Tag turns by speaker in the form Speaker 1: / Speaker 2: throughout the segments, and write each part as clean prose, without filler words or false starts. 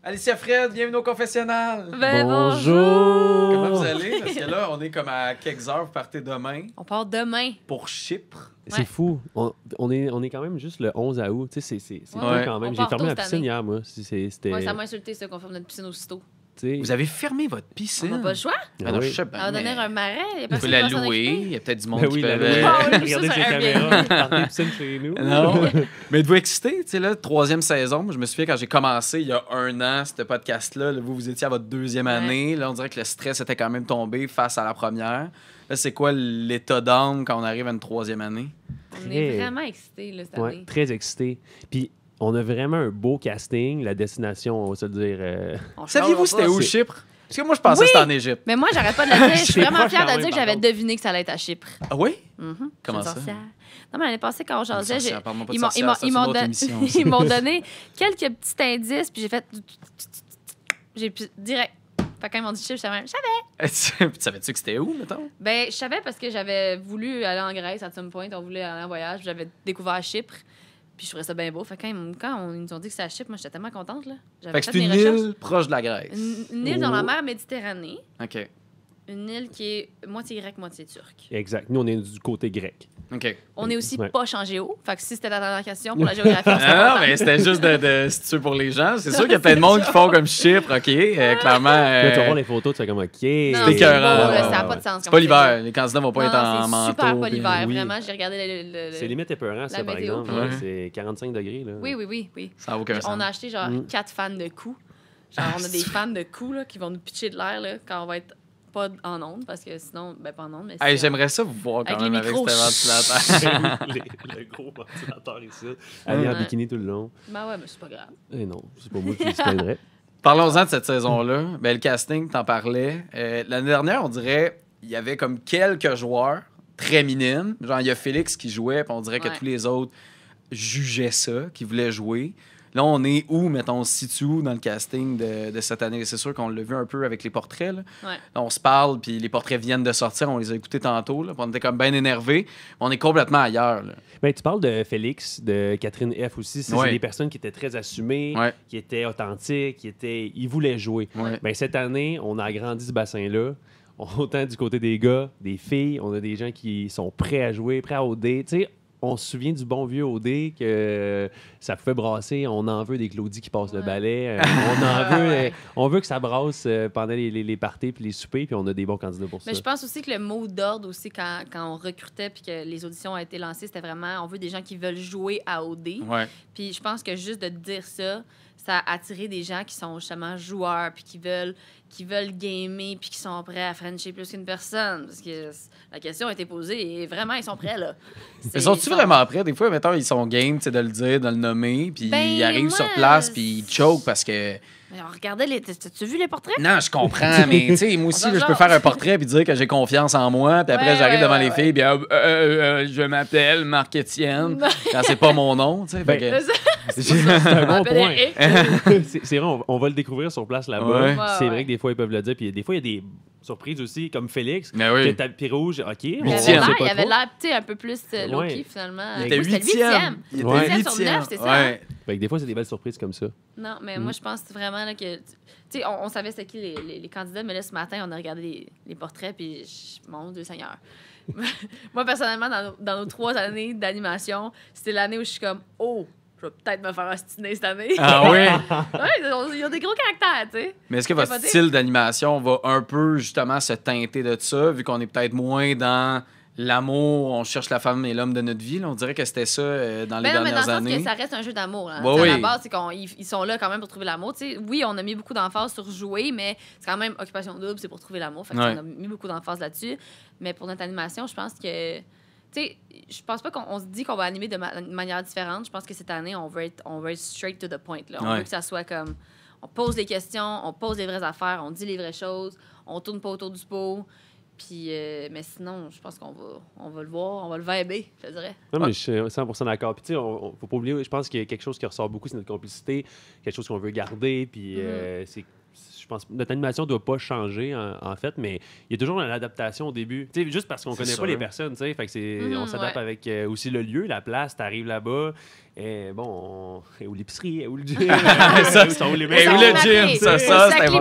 Speaker 1: Alicia Fred, bienvenue au confessionnal.
Speaker 2: Ben,
Speaker 3: Bonjour!
Speaker 1: Comment vous allez? Parce que là, on est comme à quelques heures, vous partez demain
Speaker 2: On part demain.
Speaker 1: pour Chypre.
Speaker 3: C'est
Speaker 2: Ouais.
Speaker 3: fou. On est quand même juste le 11 août. Tu sais, c'est
Speaker 2: Ouais.
Speaker 3: cool quand même.
Speaker 2: On
Speaker 3: J'ai
Speaker 2: part
Speaker 3: fermé
Speaker 2: tôt
Speaker 3: la
Speaker 2: cette
Speaker 3: piscine
Speaker 2: année.
Speaker 3: hier, moi. C'était...
Speaker 2: Ouais, ça m'a insulté, ça, qu'on ferme notre piscine aussitôt.
Speaker 3: tu sais,
Speaker 1: Vous avez fermé votre
Speaker 2: On
Speaker 1: piscine.
Speaker 2: n'a pas le choix.
Speaker 1: Ah non,
Speaker 3: oui.
Speaker 1: je sais bien,
Speaker 2: On va donner
Speaker 1: mais
Speaker 2: un marais. Il y a
Speaker 1: vous
Speaker 2: personne
Speaker 1: pouvez la
Speaker 2: qui va s'en
Speaker 1: louer.
Speaker 2: occuper.
Speaker 1: Il y a peut-être du monde
Speaker 3: Ben
Speaker 1: qui
Speaker 3: oui,
Speaker 1: peut...
Speaker 3: la
Speaker 2: louer.
Speaker 3: louer.
Speaker 2: Ah oui,
Speaker 3: Regardez
Speaker 2: ça,
Speaker 3: ses
Speaker 2: c'est
Speaker 3: caméras, partez piscine chez nous.
Speaker 1: Non. Mais êtes-vous excité? Tu sais, là, 3e saison. Moi, je me souviens quand j'ai commencé il y a 1 an, ce podcast-là, là, vous étiez à votre 2e année. Là, on dirait que le stress était quand même tombé face à la première. Là, c'est quoi l'état d'âme quand on arrive à une 3e année?
Speaker 2: On est vraiment excités là, cette
Speaker 3: Ouais,
Speaker 2: année.
Speaker 3: très excité. Puis, on a vraiment un beau casting. La destination, on va se le dire...
Speaker 2: On se
Speaker 1: Saviez-vous
Speaker 2: parlera
Speaker 1: c'était
Speaker 2: pas.
Speaker 1: où, Chypre? Parce que moi, je pensais
Speaker 2: Oui!
Speaker 1: que c'était en Égypte.
Speaker 2: Mais moi, j'arrête pas de le dire. Je suis
Speaker 3: C'est
Speaker 2: vraiment
Speaker 3: proche
Speaker 2: fière
Speaker 3: quand
Speaker 2: de
Speaker 3: même,
Speaker 2: dire que
Speaker 3: par
Speaker 2: j'avais
Speaker 3: contre.
Speaker 2: deviné que ça allait être à Chypre.
Speaker 1: Ah oui?
Speaker 2: Mhm.
Speaker 1: Comment
Speaker 2: Je suis
Speaker 1: ça?
Speaker 2: sorcière. Non, mais l'année passée, quand on jasait,
Speaker 1: Sorcière, parle-moi pas de
Speaker 2: ils m'ont- ils
Speaker 1: sorcière,
Speaker 2: m'ont-
Speaker 1: ça,
Speaker 2: ils
Speaker 1: c'est une
Speaker 2: m'ont
Speaker 1: autre
Speaker 2: don-
Speaker 1: émission.
Speaker 2: ils m'ont donné quelques petits indices, puis j'ai fait... J'ai pu direct. Fait quand ils m'ont dit Chypre, je savais.
Speaker 1: Puis savais-tu que c'était où, mettons?
Speaker 2: Ben, je savais parce que j'avais voulu aller en Grèce à some point. On voulait aller en voyage. puis J'avais découvert Chypre. Puis je trouvais ça bien beau. Fait que quand ils nous ont dit que c'était à Chypre, moi, j'étais tellement contente. Là.
Speaker 1: Fait
Speaker 2: J'avais
Speaker 1: que
Speaker 2: fait
Speaker 1: c'est une
Speaker 2: mes recherches.
Speaker 1: île proche de la Grèce.
Speaker 2: Une île dans la mer Méditerranée.
Speaker 1: OK.
Speaker 2: Une île qui est moitié grecque, moitié turque.
Speaker 3: Exact. Nous, on est du côté grec.
Speaker 1: OK.
Speaker 2: On est aussi
Speaker 3: Ouais.
Speaker 2: pas en géo. Fait que si c'était ta dernière question pour la géographie, on serait
Speaker 1: Ah non,
Speaker 2: content.
Speaker 1: mais c'était juste de situer pour les gens. C'est sûr qu'il y a plein de monde qui font comme Chypre, OK. Clairement,
Speaker 3: Là, tu vas voir les photos, tu fais comme OK.
Speaker 2: Non,
Speaker 1: c'est
Speaker 2: c'est
Speaker 1: écœurant.
Speaker 2: beau, là,
Speaker 1: Ouais,
Speaker 2: ça n'a
Speaker 3: ouais.
Speaker 2: pas de sens.
Speaker 1: c'est pas l'hiver. Les candidats vont pas être en
Speaker 2: Non,
Speaker 1: manteau.
Speaker 2: c'est super pas
Speaker 1: puis-
Speaker 2: l'hiver.
Speaker 3: oui.
Speaker 2: Vraiment, j'ai regardé le-
Speaker 3: C'est limite épeurant, ça, par
Speaker 2: météo,
Speaker 3: exemple.
Speaker 1: puis-
Speaker 3: Ouais, c'est 45 degrés. Là.
Speaker 2: Oui.
Speaker 1: Ça n'a aucun sens.
Speaker 2: On a acheté genre
Speaker 3: Mm.
Speaker 2: 4 fans de coups. Genre, on a des fans de coups là, qui vont nous pitcher de l'air là, quand on va être pas en onde, parce que sinon, ben pas en onde, mais
Speaker 1: Hey,
Speaker 2: si
Speaker 1: j'aimerais ça vous voir quand
Speaker 2: Avec les
Speaker 1: même avec
Speaker 2: micros.
Speaker 1: ce ventilateur.
Speaker 3: le gros ventilateur ici. Aller en
Speaker 2: Ouais.
Speaker 3: bikini tout le long.
Speaker 2: Ben ouais, mais c'est pas grave.
Speaker 3: Eh non, c'est pas moi qui se plaindrais.
Speaker 1: Parlons-en de cette saison-là. Ben, le casting, t'en parlais. L'année dernière, on dirait il y avait comme quelques joueurs très minimes. Genre, il y a Félix qui jouait, puis on dirait que
Speaker 2: Ouais.
Speaker 1: tous les autres jugeaient ça, qui voulaient jouer. Là, on est où, mettons, on se situe où dans le casting de cette année? C'est sûr qu'on l'a vu un peu avec les portraits. Là.
Speaker 2: Ouais.
Speaker 1: Là, on se parle, puis les portraits viennent de sortir. On les a écoutés tantôt. Là, puis on était comme bien énervés. On est complètement ailleurs. Là.
Speaker 3: Ben, tu parles de Félix, de Catherine F aussi. C'est
Speaker 1: Ouais.
Speaker 3: des personnes qui étaient très assumées,
Speaker 1: Ouais.
Speaker 3: qui étaient authentiques, ils voulaient jouer.
Speaker 1: Ouais.
Speaker 3: Ben, cette année, on a agrandi ce bassin-là. Autant du côté des gars, des filles, on a des gens qui sont prêts à jouer, prêts à OD. Tu sais, on se souvient du bon vieux OD que ça pouvait brasser. On en veut des Claudie qui passent le
Speaker 2: Ouais.
Speaker 3: balai. On en veut,
Speaker 2: Ouais.
Speaker 3: on veut que ça brasse pendant les parties puis les soupers, puis on a des bons candidats pour
Speaker 2: Mais
Speaker 3: ça.
Speaker 2: je pense aussi que le mot d'ordre aussi quand on recrutait puis que les auditions ont été lancées, c'était vraiment on veut des gens qui veulent jouer à OD.
Speaker 1: Ouais.
Speaker 2: Puis je pense que juste de dire ça, ça a attiré des gens qui sont justement joueurs puis qui veulent gamer puis qui sont prêts à frencher plus qu'une personne. Parce que la question a été posée et vraiment, ils sont prêts, là.
Speaker 1: Mais sont-tu vraiment prêts? Des fois, mettons, ils sont game tu sais, de le dire, de le nommer, puis
Speaker 2: Ben,
Speaker 1: ils arrivent
Speaker 2: moi,
Speaker 1: sur place, puis ils choke parce que...
Speaker 2: Mais on regardait les... T'as-tu vu les portraits?
Speaker 1: Non, je comprends, mais tu sais, moi aussi,
Speaker 2: On
Speaker 1: là, je peux
Speaker 2: jase.
Speaker 1: faire un portrait puis dire que j'ai confiance en moi, puis après,
Speaker 2: Ouais,
Speaker 1: j'arrive
Speaker 2: ouais,
Speaker 1: devant
Speaker 2: ouais,
Speaker 1: les
Speaker 2: ouais.
Speaker 1: filles, puis je m'appelle Marc-Étienne, quand c'est pas mon nom, tu sais. fait que-
Speaker 3: C'est un bon
Speaker 2: Appelle
Speaker 3: point.
Speaker 2: Eric.
Speaker 3: C'est vrai, on va le découvrir sur place là-bas.
Speaker 1: Ouais.
Speaker 3: C'est
Speaker 2: Ouais,
Speaker 3: vrai
Speaker 2: ouais.
Speaker 3: que des fois, ils peuvent le dire. Puis des fois, il y a des surprises aussi, comme Félix.
Speaker 1: Mais oui.
Speaker 3: Qui est tapis rouge, OK.
Speaker 2: Il
Speaker 3: on
Speaker 2: avait
Speaker 1: Huitième.
Speaker 3: sait
Speaker 2: l'air,
Speaker 3: pas
Speaker 2: il avait
Speaker 3: trop.
Speaker 2: l'air tu sais, un peu plus low-key,
Speaker 3: Ouais.
Speaker 2: finalement.
Speaker 1: Il
Speaker 3: Ouais,
Speaker 1: était
Speaker 2: C'était le
Speaker 1: huitième. Il était
Speaker 3: Ouais.
Speaker 2: Huitième sur neuf, c'est ça,
Speaker 1: Ouais.
Speaker 3: Fait que des fois, c'est des belles surprises comme ça.
Speaker 2: Non, mais moi, je pense vraiment là, que... Tu sais, on savait c'était qui les candidats, mais là, ce matin, on a regardé les portraits, puis mon Dieu Seigneur. Moi, personnellement, dans nos 3 années d'animation, c'était l'année où je suis comme, oh, je vais peut-être me faire ostiner cette année.
Speaker 1: Ah oui?
Speaker 2: Ouais, ils ont des gros caractères, tu sais.
Speaker 1: Mais est-ce que votre
Speaker 2: Capoté.
Speaker 1: style d'animation va un peu, justement, se teinter de ça, vu qu'on est peut-être moins dans l'amour, on cherche la femme et l'homme de notre vie, là? On dirait que c'était ça dans les
Speaker 2: Ben non, mais dans
Speaker 1: dernières
Speaker 2: le sens
Speaker 1: années.
Speaker 2: que ça reste un jeu d'amour. Hein.
Speaker 1: Ouais,
Speaker 2: Tu sais,
Speaker 1: oui.
Speaker 2: À la base, c'est qu'ils sont là quand même pour trouver l'amour. Tu sais, oui, on a mis beaucoup d'emphase sur jouer, mais c'est quand même occupation double, c'est pour trouver l'amour. Fait que,
Speaker 1: Ouais.
Speaker 2: on a mis beaucoup d'emphase là-dessus. Mais pour notre animation, je pense que... Tu sais, je pense pas qu'on se dit qu'on va animer de manière différente. Je pense que cette année, on veut être straight to the point. Là. On
Speaker 1: Ouais.
Speaker 2: veut que ça soit comme... On pose les questions, on pose les vraies affaires, on dit les vraies choses, on tourne pas autour du pot. Puis, mais sinon, je pense qu'on va le voir, on va le viber, je dirais.
Speaker 3: Non, mais je suis 100% d'accord. Puis, tu sais, faut pas oublier, je pense qu'il y a quelque chose qui ressort beaucoup, c'est notre complicité, quelque chose qu'on veut garder. Puis, c'est je pense que notre animation ne doit pas changer, en fait, mais il y a toujours une adaptation au début. Tu sais, juste parce qu'on ne connaît pas les personnes, tu sais, fait que on s'adapte avec aussi le lieu, la place, tu arrives là-bas, et bon, et où l'épicerie, et où le gym,
Speaker 1: où le gym, ça, c'est bon.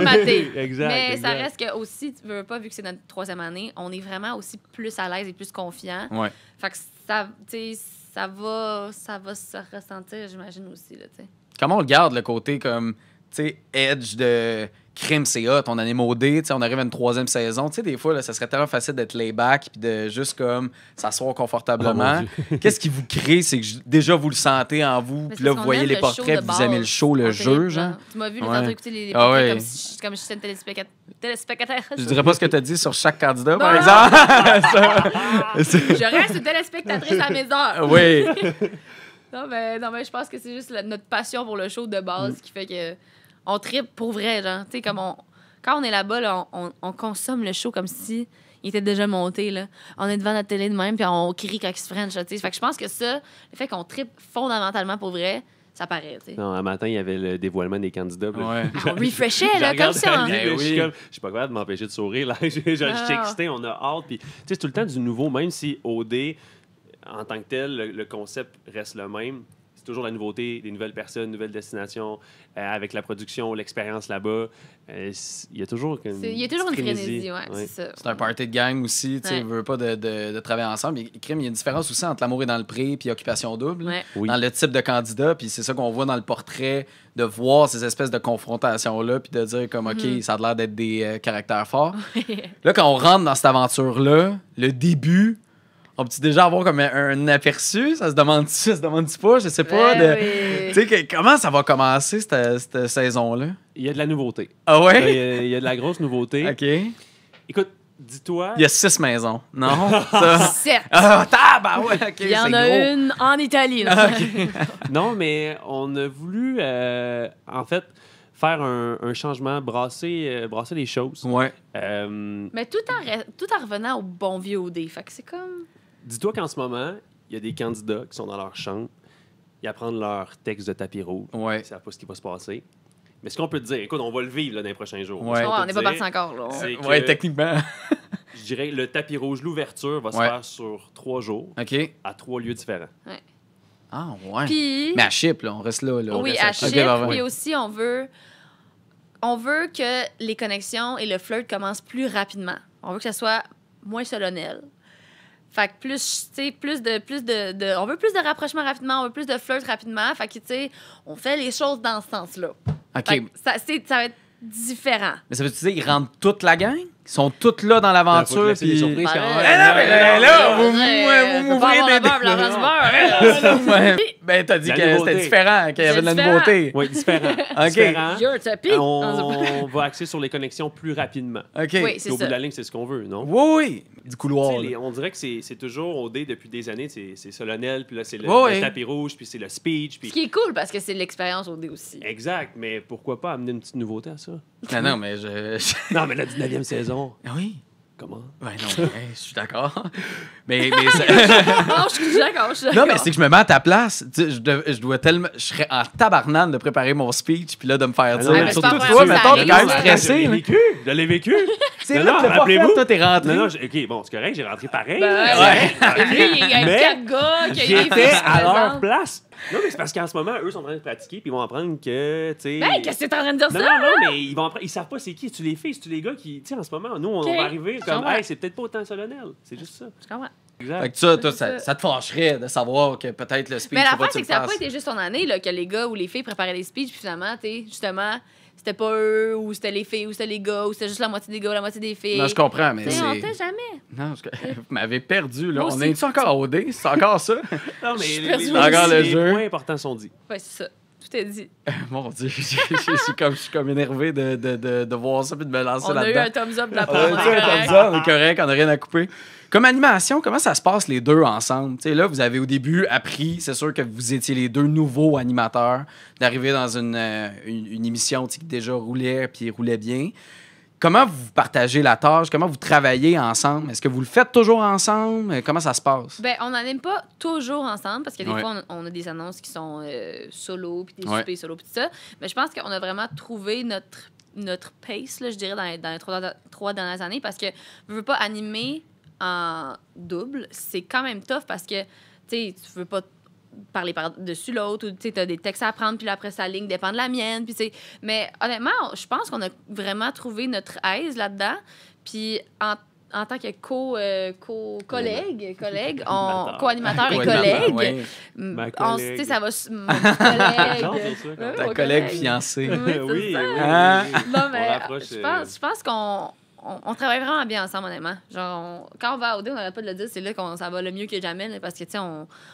Speaker 3: Exact.
Speaker 2: Mais ça reste que aussi, tu veux pas, vu que c'est notre 3e année, on est vraiment aussi plus à l'aise et plus confiant.
Speaker 1: Ouais.
Speaker 2: Fait que ça, tu sais, ça va se ressentir, j'imagine aussi, là, tu sais.
Speaker 1: Comment on le garde, le côté comme, tu sais, edge de crime, c'est hot, on anime au dé, tu sais, on arrive à une 3e saison. Tu sais, des fois, là, ça serait tellement facile d'être lay-back puis de juste comme s'asseoir confortablement. Qu'est-ce qui vous crée? C'est que déjà, vous le sentez en vous, puis là, vous voyez les portraits, puis vous aimez le show, le jeu, genre.
Speaker 2: Tu m'as vu les autres écouter les portraits comme si j'étais une téléspectateur.
Speaker 1: Je dirais pas ce que tu as dit sur chaque candidat, par exemple.
Speaker 2: Je reste une téléspectatrice à mes heures.
Speaker 1: Oui.
Speaker 2: Non, mais je pense que c'est juste notre passion pour le show de base qui fait que on trippe pour vrai, genre. Tu sais, comme quand on est là-bas, là, on consomme le show comme si il était déjà monté, là. On est devant notre télé de même, puis on crie quand il se french, tu sais. Fait que je pense que ça, le fait qu'on trippe fondamentalement pour vrai, ça paraît, tu sais.
Speaker 3: Non, un matin, il y avait le dévoilement des candidats.
Speaker 2: On refreshait, là, comme ça.
Speaker 3: Je suis pas capable de m'empêcher de sourire, là. Je suis excité, on a hâte. Puis, tu sais, c'est tout le temps du nouveau, même si OD, en tant que tel, le concept reste le même. C'est toujours la nouveauté, des nouvelles personnes, nouvelles destinations, avec la production, l'expérience là-bas. Il y a toujours une
Speaker 2: frénésie, ouais. C'est ça.
Speaker 1: C'est un party de gang aussi, tu sais, veut pas de travailler ensemble. Il y a une différence aussi entre L'amour est dans le pré puis Occupation double, dans le type de candidat, puis c'est ça qu'on voit dans le portrait, de voir ces espèces de confrontations-là, puis de dire comme, OK, ça a l'air d'être des caractères forts. Là, quand on rentre dans cette aventure-là, le début... On peut-tu déjà avoir comme un aperçu? Ça se demande-tu pas? Je sais pas. Tu sais, comment ça va commencer, cette saison-là?
Speaker 3: Il y a de la nouveauté.
Speaker 1: Ah ouais?
Speaker 3: Il y a de la grosse nouveauté.
Speaker 1: OK.
Speaker 3: Écoute, dis-toi...
Speaker 1: Il y a 6 maisons. Non?
Speaker 2: 7.
Speaker 1: Ah, ouais, OK.
Speaker 2: Il y en a une en Italie. Là.
Speaker 3: Non, mais on a voulu, en fait, faire un changement, brasser les choses.
Speaker 1: Ouais.
Speaker 2: Mais tout en revenant au bon vieux OD. Fait que c'est comme...
Speaker 3: Dis-toi qu'en ce moment, il y a des candidats qui sont dans leur chambre, ils apprennent leur texte de tapis rouge,
Speaker 1: ouais.
Speaker 3: Ils ne savent pas ce qui va se passer. Mais ce qu'on peut te dire, écoute, on va le vivre là, dans les prochains jours.
Speaker 1: Ouais.
Speaker 2: On n'est pas parti encore. Là.
Speaker 3: Ouais,
Speaker 1: techniquement.
Speaker 3: Je dirais que le tapis rouge, l'ouverture va se faire sur 3 jours, à 3 lieux différents.
Speaker 2: Ouais.
Speaker 1: Ah, ouais.
Speaker 2: Puis,
Speaker 1: mais à Chypre, là, on reste là.
Speaker 2: Oui, à Chypre. Puis aussi, on veut que les connexions et le flirt commencent plus rapidement. On veut que ça soit moins solennel. Fait que plus de on veut plus de rapprochement rapidement, on veut plus de flirt rapidement. Fait que, tu sais, on fait les choses dans ce sens-là.
Speaker 1: OK.
Speaker 2: Fait que ça va être différent.
Speaker 1: Mais ça veut dire qu'ils rentrent toute la gang? Ils sont tous là dans l'aventure.
Speaker 3: Puis... des surprises quand même.
Speaker 1: Là, vous m'ouvrez des... Ben, t'as dit que c'était différent, qu'il y avait de la nouveauté.
Speaker 3: Oui, différent.
Speaker 1: OK.
Speaker 3: On va axer sur les connexions plus rapidement.
Speaker 1: OK.
Speaker 2: Oui, c'est
Speaker 3: au bout
Speaker 2: ça.
Speaker 3: de la ligne, c'est ce qu'on veut, non?
Speaker 1: Oui. Du couloir.
Speaker 3: On dirait que c'est toujours au dé depuis des années, c'est solennel, puis là, c'est le tapis rouge, puis c'est le speech. Puis...
Speaker 2: Ce qui est cool, parce que c'est l'expérience au dé aussi.
Speaker 3: Exact, mais pourquoi pas amener une petite nouveauté à ça?
Speaker 1: Non, mais
Speaker 3: Non, mais la 19e saison.
Speaker 1: Oui.
Speaker 3: Comment?
Speaker 1: Ouais, non, je suis d'accord. mais
Speaker 2: Non, je suis d'accord.
Speaker 1: Non, mais c'est que je me mets à ta place. Tu sais, je dois tellement... Je serais en tabarnane de préparer mon speech puis là, de me faire dire...
Speaker 2: mais
Speaker 1: surtout
Speaker 2: c'est pas
Speaker 1: toi,
Speaker 2: vrai,
Speaker 1: mettons,
Speaker 2: ça
Speaker 1: t'es quand même
Speaker 2: arrive,
Speaker 1: stressé.
Speaker 3: Je l'ai vécu.
Speaker 1: C'est vrai, t'as pas fait, toi, t'es rentré.
Speaker 3: Non, OK, bon, c'est correct, j'ai rentré pareil.
Speaker 2: Lui, il y a
Speaker 3: Mais
Speaker 2: 4 gars qui
Speaker 3: j'étais à leur place. Non, mais c'est parce qu'en ce moment, eux sont en train de pratiquer, puis ils vont apprendre que, tu sais...
Speaker 2: Ben, qu'est-ce que t'es en train de dire ça?
Speaker 3: Non, mais ils savent pas c'est qui. Tu les filles, c'est-tu les gars qui... Tu sais, en ce moment, nous, on va arriver comme, hey, c'est peut-être pas autant solennel. C'est juste ça.
Speaker 2: Je comprends.
Speaker 3: Exact.
Speaker 1: Fait que toi, ça te fâcherait de savoir que peut-être le speech...
Speaker 2: Mais l'affaire, c'est que ça n'a pas été juste ton année, là, que les gars ou les filles préparaient des speeches, puis finalement, tu sais, justement... C'était pas eux, ou c'était les filles, ou c'était les gars, ou c'était juste la moitié des gars, ou la moitié des filles.
Speaker 1: Non, je comprends, mais
Speaker 2: c'est... On t'aime jamais.
Speaker 1: Non, vous m'avez perdu, là.
Speaker 2: Moi
Speaker 1: On
Speaker 2: aussi.
Speaker 1: est-tu encore à OD? C'est encore ça?
Speaker 3: Non, mais
Speaker 1: les
Speaker 3: points importants sont dits.
Speaker 2: Ouais, c'est ça. Tout est dit.
Speaker 1: Mon Dieu, je suis comme énervé de voir ça puis de me lancer là-dedans.
Speaker 2: On a eu un thumbs up de la
Speaker 1: On est correct, on n'a rien à couper. Comme animation, comment ça se passe les deux ensemble? T'sais, là, vous avez au début appris, c'est sûr que vous étiez les deux nouveaux animateurs, d'arriver dans une émission qui déjà roulait puis roulait bien. Comment vous partagez la tâche? Comment vous travaillez ensemble? Est-ce que vous le faites toujours ensemble? Comment ça se passe?
Speaker 2: Ben, on n'anime pas toujours ensemble parce que des fois, on a des annonces qui sont solo, puis des soupers solo, puis tout ça. Mais je pense qu'on a vraiment trouvé notre notre pace, là, je dirais, dans les 3 dernières années, parce que je veux pas animer en double, c'est quand même tough parce que, tu sais, tu veux pas parler par-dessus l'autre, ou tu as des textes à apprendre, puis là, après, sa ligne dépend de la mienne. Puis mais honnêtement, je pense qu'on a vraiment trouvé notre aise là-dedans. Puis en tant que collègue, co-animateur et collègue,
Speaker 1: Ouais.
Speaker 2: ça va... Mon collègue...
Speaker 1: Ta collègue fiancée.
Speaker 3: Oui,
Speaker 2: ça.
Speaker 1: Ah.
Speaker 2: Non, mais
Speaker 3: rapproche,
Speaker 2: je pense qu'on on travaille vraiment bien ensemble, honnêtement. Genre, quand on va à OD, on n'arrête pas de le dire, c'est là qu'on ça va le mieux que jamais, là, parce que, tu sais,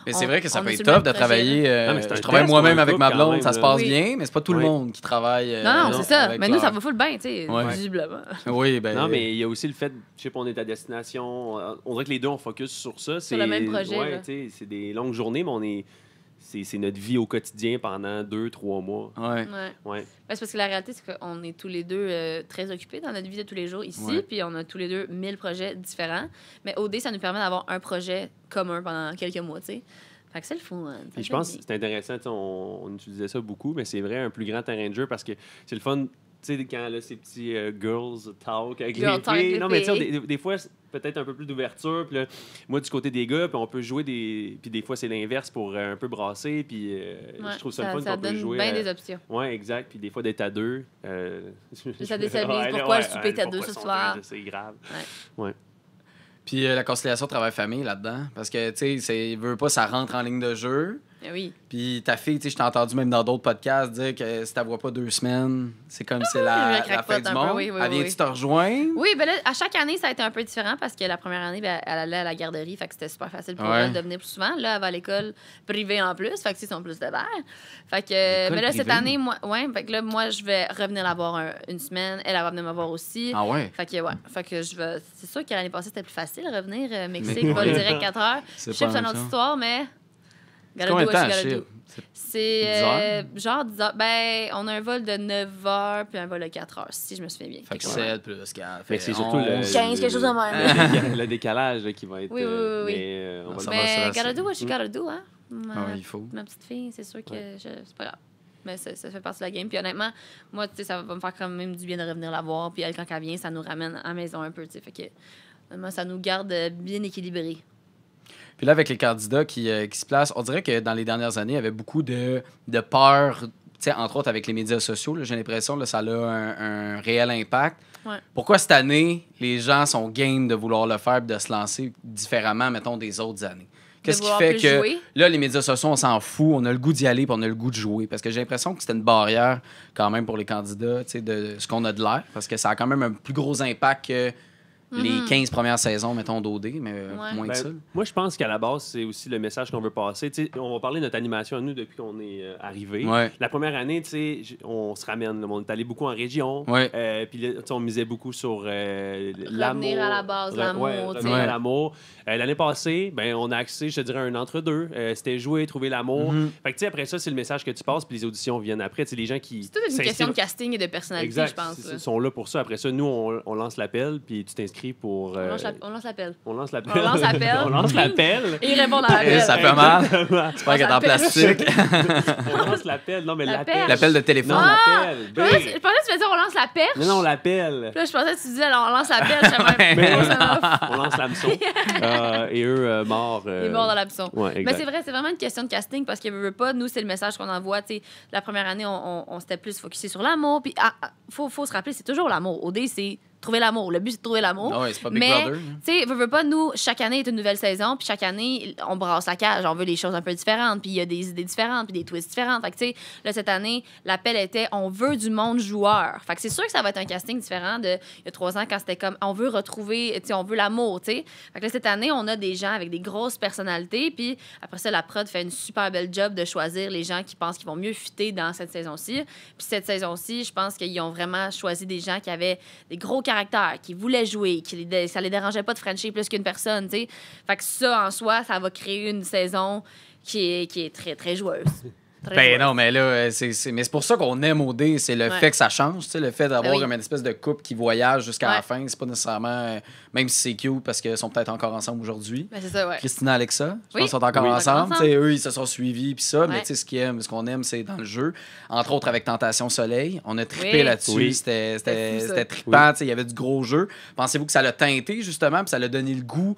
Speaker 1: Mais c'est vrai que ça
Speaker 2: on
Speaker 1: peut
Speaker 2: est
Speaker 1: être
Speaker 2: sur le même
Speaker 1: tough de
Speaker 2: projet,
Speaker 1: travailler.
Speaker 3: Ah, mais c'est un
Speaker 1: je travaille
Speaker 3: test
Speaker 1: moi-même
Speaker 3: pour un
Speaker 1: avec ma
Speaker 3: couple, quand
Speaker 1: blonde,
Speaker 3: même,
Speaker 1: ça se
Speaker 3: là.
Speaker 1: passe
Speaker 2: Oui.
Speaker 1: bien, mais c'est pas tout le
Speaker 3: Oui.
Speaker 1: monde qui travaille.
Speaker 2: Non, c'est ça.
Speaker 1: avec
Speaker 2: Mais nous,
Speaker 1: leur-
Speaker 2: ça va full bien, tu sais,
Speaker 1: Ouais.
Speaker 2: visiblement.
Speaker 1: Oui, ben.
Speaker 3: Non, mais il y a aussi le fait, je sais pas, on est à destination. On dirait que les deux, on focus sur ça.
Speaker 2: Sur le même projet,
Speaker 3: Ouais,
Speaker 2: là.
Speaker 3: tu sais, c'est des longues journées, mais c'est notre vie au quotidien pendant 2-3 mois.
Speaker 1: Ouais.
Speaker 2: Ouais.
Speaker 3: Ouais.
Speaker 2: Ben, c'est parce que la réalité, c'est qu'on est tous les deux très occupés dans notre vie de tous les jours ici,
Speaker 1: Ouais.
Speaker 2: puis on a tous les deux 1000 projets différents. Mais OD, ça nous permet d'avoir un projet commun pendant quelques mois, tu sais. Fait que c'est le fun. Hein.
Speaker 3: Puis je pense que c'est intéressant, tu sais, on utilisait ça beaucoup, mais c'est vrai, un plus grand terrain de jeu parce que c'est le fun, tu sais, quand là, ces petits girls talk avec
Speaker 2: Girl
Speaker 3: les
Speaker 2: talk avec
Speaker 3: filles.
Speaker 2: les
Speaker 3: Non, mais tu sais,
Speaker 2: filles.
Speaker 3: des fois, c'est peut-être un peu plus d'ouverture. Puis là, moi, du côté des gars, puis on peut jouer des. Puis des fois, c'est l'inverse pour un peu brasser. Puis je trouve ça le fun
Speaker 2: ça
Speaker 3: qu'on peut
Speaker 2: donne
Speaker 3: jouer.
Speaker 2: bien des options.
Speaker 3: Oui, exact. Puis des fois, d'être à deux.
Speaker 2: Ça déstabilise
Speaker 3: Ouais, là,
Speaker 2: pourquoi
Speaker 3: ouais,
Speaker 2: le souper était à deux
Speaker 3: pourquoi
Speaker 2: ce
Speaker 3: sont
Speaker 2: soir.
Speaker 3: deux, c'est grave.
Speaker 1: Puis la conciliation travail-famille là-dedans. Parce que, tu sais, veut pas, ça rentre en ligne de jeu.
Speaker 2: Ben oui.
Speaker 1: Puis ta fille, tu sais, je t'ai entendu même dans d'autres podcasts dire que si tu voit pas 2 semaines, c'est comme c'est
Speaker 2: elle
Speaker 1: la fin
Speaker 2: craquepote
Speaker 1: du
Speaker 2: un peu,
Speaker 1: monde.
Speaker 2: oui, oui,
Speaker 1: Elle vient-tu
Speaker 2: oui.
Speaker 1: te rejoindre?
Speaker 2: Oui, ben là, à chaque année, ça a été un peu différent parce que la première année, ben, elle allait à la garderie, fait que c'était super facile pour
Speaker 1: Ouais.
Speaker 2: elle de venir plus souvent. Là, elle va à l'école privée en plus, fait que ils sont plus de verre. Fait que,
Speaker 1: L'école
Speaker 2: mais là, cette
Speaker 1: privée?
Speaker 2: année, fait que là, moi, je vais revenir la voir une semaine. Elle va venir me voir aussi.
Speaker 1: Ah ouais?
Speaker 2: Fait que, c'est sûr que l'année passée, c'était plus facile de revenir. Mexique,
Speaker 1: Mais-
Speaker 2: vol direct 4 heures.
Speaker 1: C'est
Speaker 2: Chip,
Speaker 1: pas
Speaker 2: c'est
Speaker 1: la
Speaker 2: une
Speaker 1: même
Speaker 2: autre
Speaker 1: chose.
Speaker 2: histoire, mais.
Speaker 1: C'est combien de temps,
Speaker 2: gotta do.
Speaker 1: Chip?
Speaker 2: C'est
Speaker 1: 10 heures?
Speaker 2: genre 10 heures. Ben, on a un vol de 9 heures puis un vol de 4 heures, si je me souviens bien.
Speaker 1: Fait que
Speaker 2: Fait que,
Speaker 1: 7 plus 4.
Speaker 3: Mais c'est surtout le,
Speaker 2: 15, quelque chose de même.
Speaker 3: le décalage là, qui va être.
Speaker 2: Oui, oui, oui, oui.
Speaker 3: Mais, on va
Speaker 1: Ça
Speaker 3: le
Speaker 1: va,
Speaker 2: Mais
Speaker 1: ça va,
Speaker 2: gotta
Speaker 1: ça.
Speaker 2: do what you gotta do, hein?
Speaker 1: Ah oui, il faut.
Speaker 2: Ma petite fille, c'est sûr que c'est pas grave. Mais ça fait partie de la game. Puis honnêtement, moi, tu sais, ça va me faire quand même du bien de revenir la voir. Puis elle, quand elle vient, ça nous ramène à la maison un peu, tu sais. Fait que, honnêtement, ça nous garde bien équilibrés.
Speaker 1: Puis là, avec les candidats qui se placent, on dirait que dans les dernières années, il y avait beaucoup de peur, tu sais, entre autres avec les médias sociaux. Là, j'ai l'impression que ça a un réel impact.
Speaker 2: Ouais.
Speaker 1: Pourquoi cette année, les gens sont game de vouloir le faire et de se lancer différemment, mettons, des autres années? Qu'est-ce qui
Speaker 2: vouloir
Speaker 1: fait
Speaker 2: plus
Speaker 1: que
Speaker 2: jouer?
Speaker 1: là, les médias sociaux, on s'en fout, on a le goût d'y aller puis on a le goût de jouer? Parce que j'ai l'impression que c'était une barrière quand même pour les candidats, tu sais, de ce qu'on a de l'air. Parce que ça a quand même un plus gros impact que les 15 premières saisons, mettons, d'OD, mais moins
Speaker 3: Ben,
Speaker 1: que ça.
Speaker 3: moi, je pense qu'à la base, c'est aussi le message qu'on veut passer. Tu sais, on va parler de notre animation à nous depuis qu'on est arrivé.
Speaker 1: Ouais.
Speaker 3: La première année, tu sais, on se ramène. Là, on est allé beaucoup en région.
Speaker 1: Ouais.
Speaker 3: Puis là, tu sais, on misait beaucoup sur l'amour.
Speaker 2: Revenir à la base, l'amour, tu sais.
Speaker 3: revenir à l'amour. L'année passée, ben, on a axé, je te dirais, un entre-deux. C'était jouer, trouver l'amour.
Speaker 1: Mhm.
Speaker 3: Fait que, tu sais, après ça, c'est le message que tu passes, puis les auditions viennent après. Tu sais, les gens qui.
Speaker 2: C'est toute une question de
Speaker 3: s'inscrivent-
Speaker 2: casting et de personnalité,
Speaker 3: Exact.
Speaker 2: je pense.
Speaker 3: Ils
Speaker 2: là.
Speaker 3: sont là pour ça. Après ça, nous, on lance l'appel, puis tu t'inscris pour.
Speaker 2: On lance l'appel.
Speaker 3: On lance l'appel.
Speaker 2: On lance l'appel.
Speaker 3: On lance l'appel.
Speaker 2: Et ils répondent à
Speaker 1: Et
Speaker 2: l'appel.
Speaker 1: ça fait mal.
Speaker 3: Exactement.
Speaker 1: J'espère qu'elle est en
Speaker 2: l'appel.
Speaker 1: plastique.
Speaker 3: On lance l'appel. Non, mais
Speaker 2: L'appel.
Speaker 3: l'appel.
Speaker 1: L'appel de téléphone.
Speaker 3: Non, l'appel.
Speaker 2: Je pensais que tu allais dire on lance la perche.
Speaker 3: Non, non, l'appel.
Speaker 2: Puis là, je pensais que tu disais alors, on lance la perche. Je
Speaker 3: Mais-
Speaker 2: savais pas.
Speaker 3: On lance l'hameçon. Et eux, morts.
Speaker 2: Il est mort dans l'hameçon.
Speaker 3: Ouais,
Speaker 2: Mais
Speaker 3: exact.
Speaker 2: c'est vrai, c'est vraiment une question de casting parce que veut pas, nous, c'est le message qu'on envoie. Tu sais, la première année, on s'était plus focusé sur l'amour. Puis, faut se rappeler, c'est toujours l'amour. OD, c'est trouver l'amour. Le but, c'est de trouver l'amour.
Speaker 1: Non, c'est pas Big
Speaker 2: Mais,
Speaker 1: Brother.
Speaker 2: tu sais, veut pas, nous, chaque année est une nouvelle saison, puis chaque année, on brasse la cage, on veut des choses un peu différentes, puis il y a des idées différentes, puis des twists différents. Fait que, tu sais, là, cette année, l'appel était on veut du monde joueur. Fait que c'est sûr que ça va être un casting différent de il y a 3 ans quand c'était comme on veut retrouver, tu sais, on veut l'amour, tu sais. Fait que là, cette année, on a des gens avec des grosses personnalités, puis après ça, la prod fait une super belle job de choisir les gens qui pensent qu'ils vont mieux fitter dans cette saison-ci. Puis cette saison-ci, je pense qu'ils ont vraiment choisi des gens qui avaient des gros caractères, qui voulaient jouer, ça les dérangeait pas de frencher plus qu'une personne, tu sais. Fait que ça, en soi, ça va créer une saison qui est très, très joueuse. Très
Speaker 1: Ben
Speaker 2: joueuse.
Speaker 1: non, mais là, mais c'est pour ça qu'on aime OD, c'est le
Speaker 2: Ouais.
Speaker 1: fait que ça change, tu sais, le fait d'avoir
Speaker 2: oui.
Speaker 1: comme une espèce de couple qui voyage jusqu'à la
Speaker 2: Ouais.
Speaker 1: fin, c'est pas nécessairement, même si c'est cute parce qu'ils sont peut-être encore ensemble aujourd'hui.
Speaker 2: Ben, c'est ça, ouais.
Speaker 1: Christina et Alexa, je pense
Speaker 2: Oui.
Speaker 1: qu'ils sont encore
Speaker 3: Oui.
Speaker 1: ensemble.
Speaker 2: Ensemble.
Speaker 1: Tu sais, eux, ils se sont suivis, puis ça, mais
Speaker 2: Ouais.
Speaker 1: tu sais, ce qu'on aime, c'est dans le jeu. Entre autres, avec Tentation Soleil, on a trippé
Speaker 2: Oui.
Speaker 1: là-dessus.
Speaker 3: Oui.
Speaker 2: C'était fou, ça.
Speaker 1: C'était trippant, tu sais, il y avait du gros jeu. Pensez-vous que ça l'a teinté, justement, puis ça l'a donné le goût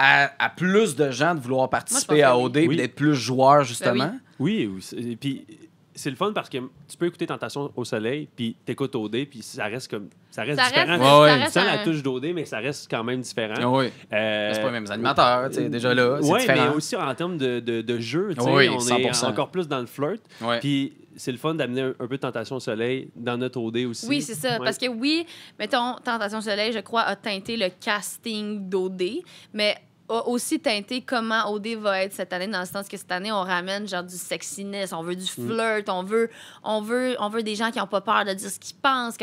Speaker 1: à plus de gens de vouloir participer
Speaker 2: pense
Speaker 1: à
Speaker 2: que
Speaker 1: OD,
Speaker 3: oui.
Speaker 1: puis
Speaker 3: Oui.
Speaker 1: d'être plus joueurs, justement?
Speaker 2: Ben
Speaker 3: Oui, et puis c'est le fun parce que tu peux écouter Tentation au soleil, puis t'écoutes OD, puis ça reste différent.
Speaker 1: Ouais, ouais.
Speaker 3: Tu sens la touche d'OD, mais ça reste quand même différent.
Speaker 1: Ah oui.
Speaker 3: Euh,
Speaker 1: C'est pas les mêmes animateurs, tu sais, déjà là, c'est
Speaker 3: Oui, mais
Speaker 1: différent.
Speaker 3: aussi en termes de jeu, tu sais,
Speaker 1: Oui,
Speaker 3: on
Speaker 1: 100%.
Speaker 3: est encore plus dans le flirt.
Speaker 1: Ouais.
Speaker 3: Puis c'est le fun d'amener un peu de Tentation au soleil dans notre OD aussi.
Speaker 2: Oui, c'est ça.
Speaker 3: Ouais.
Speaker 2: Parce que oui, mettons, Tentation Soleil, je crois, a teinté le casting d'OD, mais a aussi teinté comment OD va être cette année, dans le sens que cette année, on ramène genre du sexiness, on veut du flirt, on veut des gens qui n'ont pas peur de dire ce qu'ils pensent,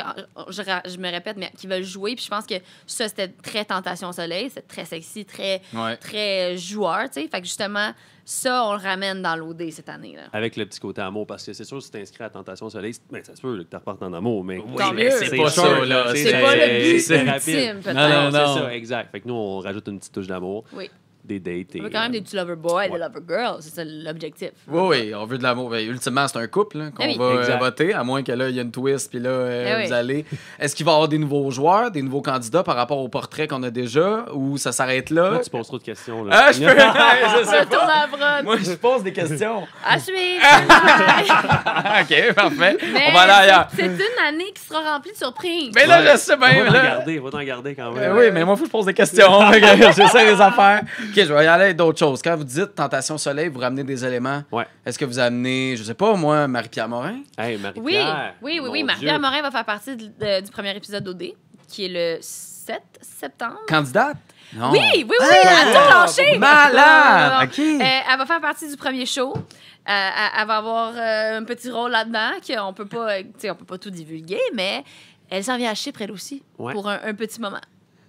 Speaker 2: je me répète, mais qui veulent jouer. Puis je pense que ça, c'était très Tentation Soleil, c'est très sexy, très,
Speaker 1: Ouais.
Speaker 2: très joueur, tu sais. Fait que justement, ça, on le ramène dans l'OD cette année, là.
Speaker 3: Avec le petit côté amour, parce que c'est sûr, si tu t'inscris à Tentation au soleil, ben, ça se peut là, que tu repartes en amour, mais
Speaker 2: Tant
Speaker 1: mais
Speaker 2: mieux.
Speaker 1: c'est pas
Speaker 3: sûr,
Speaker 1: ça, là.
Speaker 2: C'est pas le but
Speaker 3: c'est
Speaker 2: ultime,
Speaker 3: rapide.
Speaker 2: peut-être.
Speaker 1: Non, non.
Speaker 3: C'est ça, exact. Fait que nous, on rajoute une petite touche d'amour,
Speaker 2: Oui.
Speaker 3: des dates.
Speaker 2: On veut quand même des petits lover boys, des lover girls, c'est ça l'objectif.
Speaker 1: Oui, oui, on veut de l'amour. Ben, ultimement, c'est un couple là, qu'on
Speaker 2: Ah oui.
Speaker 1: va
Speaker 3: Exact.
Speaker 1: voter, à moins que là, il y ait une twist, puis là,
Speaker 2: Ah oui.
Speaker 1: vous allez. Est-ce qu'il va y avoir des nouveaux joueurs, des nouveaux candidats par rapport au portrait qu'on a déjà, ou ça s'arrête là?
Speaker 3: Là, tu poses trop de questions. Là.
Speaker 1: Ah, je peux. je sais
Speaker 2: Retourne
Speaker 1: pas.
Speaker 2: à la brotte.
Speaker 1: Moi, je pose des questions.
Speaker 2: À suivre.
Speaker 1: OK, parfait.
Speaker 2: Mais
Speaker 1: On va aller ailleurs.
Speaker 2: c'est une année qui sera remplie de surprises.
Speaker 1: Mais là, je sais bien.
Speaker 3: Va t'en
Speaker 1: là.
Speaker 3: garder, va t'en garder quand même.
Speaker 1: Oui, mais moi, il faut que je pose des questions. Fait que j'essaie des affaires. OK, je vais y aller avec d'autres choses. Quand vous dites Tentation Soleil, vous ramenez des éléments.
Speaker 3: Ouais.
Speaker 1: Est-ce que vous amenez, je sais pas, moi, Marie-Pierre Morin?
Speaker 3: Hey,
Speaker 2: Oui,
Speaker 3: Marie-Pierre.
Speaker 2: oui.
Speaker 3: mon
Speaker 2: Marie-Pierre
Speaker 3: Dieu.
Speaker 2: Morin va faire partie du premier épisode d'OD, qui est le 7 septembre.
Speaker 1: Candidate? Non.
Speaker 2: Oui, elle a tout lâché.
Speaker 1: Malade!
Speaker 2: Non.
Speaker 1: OK.
Speaker 2: Elle va faire partie du premier show. Elle va avoir un petit rôle là-dedans qu'on peut pas, tu sais, on peut pas tout divulguer, mais elle s'en vient à Chypre, elle aussi,
Speaker 3: Ouais.
Speaker 2: pour un petit moment.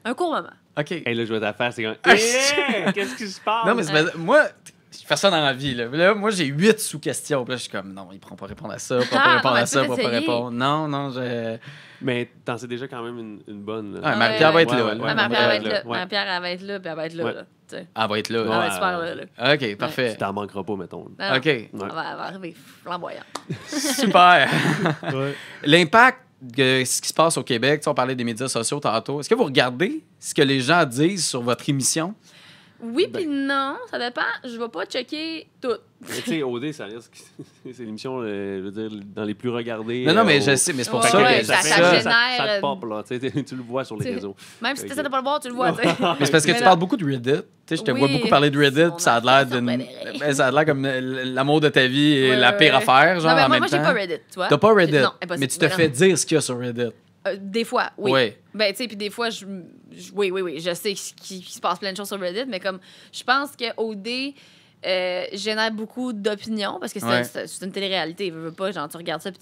Speaker 2: Un court moment.
Speaker 1: OK.
Speaker 3: Hey, là, je vois ta face, c'est comme.
Speaker 1: Ah,
Speaker 3: Hey, qu'est-ce qui se passe?
Speaker 1: Non, mais c'est parce- moi, je fais ça dans la vie. Là, moi, j'ai 8 sous-questions. Puis là, je suis comme, non, il ne pourra pas répondre à ça, il ne pourra pas
Speaker 2: Ah,
Speaker 1: répondre
Speaker 2: non,
Speaker 1: à
Speaker 2: mais
Speaker 1: ça, il
Speaker 2: tu
Speaker 1: ne
Speaker 2: peux
Speaker 1: pourra pas
Speaker 2: essayer.
Speaker 1: répondre. Non, je...
Speaker 3: Mais t'en sais déjà quand même une bonne. Là.
Speaker 1: Ah, Marie-Pierre va être là.
Speaker 3: Ouais,
Speaker 1: là.
Speaker 3: ouais,
Speaker 2: Marie-Pierre va être là.
Speaker 3: Ouais.
Speaker 2: Marie-Pierre, elle va être là, puis elle va être là.
Speaker 3: Ouais.
Speaker 2: là, tu sais.
Speaker 1: Elle va être là.
Speaker 2: Elle va être super là.
Speaker 1: OK, parfait.
Speaker 3: Tu t'en manqueras pas, mettons.
Speaker 2: Non,
Speaker 1: OK,
Speaker 2: Elle va arriver flamboyante.
Speaker 1: super.
Speaker 3: Ouais.
Speaker 1: L'impact de ce qui se passe au Québec, tu sais, on parlait des médias sociaux tantôt. Est-ce que vous regardez ce que les gens disent sur votre émission?
Speaker 2: Oui,
Speaker 3: Ben.
Speaker 2: puis non, ça dépend. Je vais pas checker tout.
Speaker 3: Mais tu sais, OD, ça risque. C'est l'émission, je veux dire, dans les plus regardées.
Speaker 1: Non, mais
Speaker 3: au-
Speaker 1: je sais, mais c'est pour
Speaker 2: Ouais,
Speaker 1: ça
Speaker 2: ouais,
Speaker 1: que
Speaker 2: ça
Speaker 1: ça-
Speaker 2: génère,
Speaker 3: ça te pop, là. Tu le vois sur les
Speaker 2: Tu sais,
Speaker 3: réseaux.
Speaker 2: Même si tu
Speaker 3: Ok.
Speaker 2: essaies de pas le voir, tu le vois. tu sais.
Speaker 1: Mais c'est parce que
Speaker 2: Mais
Speaker 1: tu
Speaker 2: non.
Speaker 1: parles beaucoup de Reddit. Tu sais, je te
Speaker 2: Oui,
Speaker 1: vois beaucoup parler de Reddit,
Speaker 2: c'est mon
Speaker 1: puis ça a l'air
Speaker 2: affaire
Speaker 1: d'une.
Speaker 2: préférée.
Speaker 1: Ben, ça a l'air comme l'amour de ta vie et
Speaker 2: Ouais,
Speaker 1: la
Speaker 2: ouais,
Speaker 1: pire
Speaker 2: ouais.
Speaker 1: affaire, genre
Speaker 2: Non, mais
Speaker 1: en
Speaker 2: moi,
Speaker 1: même
Speaker 2: j'ai
Speaker 1: temps.
Speaker 2: pas Reddit, tu vois.
Speaker 1: T'as pas Reddit,
Speaker 2: Non, impossible.
Speaker 1: mais tu te
Speaker 2: Mais
Speaker 1: fais
Speaker 2: non.
Speaker 1: dire ce qu'il y a sur Reddit.
Speaker 2: Des fois, oui.
Speaker 1: Oui.
Speaker 2: Ben, tu sais, puis des fois, oui, je sais qu'il se passe plein de choses sur Reddit, mais comme, je pense que OD génère beaucoup d'opinions, parce que
Speaker 1: Ouais.
Speaker 2: c'est une télé-réalité. Veux pas, genre, tu regardes ça, puis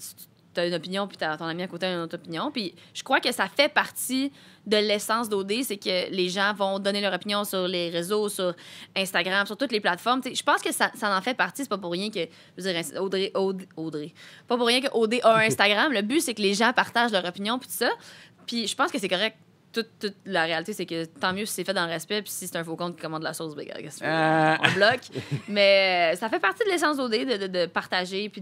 Speaker 2: tu as une opinion, puis ton ami à côté a une autre opinion. Puis je crois que ça fait partie de l'essence d'OD, c'est que les gens vont donner leur opinion sur les réseaux, sur Instagram, sur toutes les plateformes. T'sais, je pense que ça en fait partie. C'est pas pour rien que, je veux dire, Audrey. Pas pour rien que OD a un Instagram. Le but, c'est que les gens partagent leur opinion, puis tout ça. Puis je pense que c'est correct. Toute la réalité, c'est que tant mieux si c'est fait dans le respect, puis si c'est un faux compte qui commande de la sauce, ben, qu'est-ce que tu veux? On le bloque. Mais ça fait partie de l'essence d'OD, de partager, puis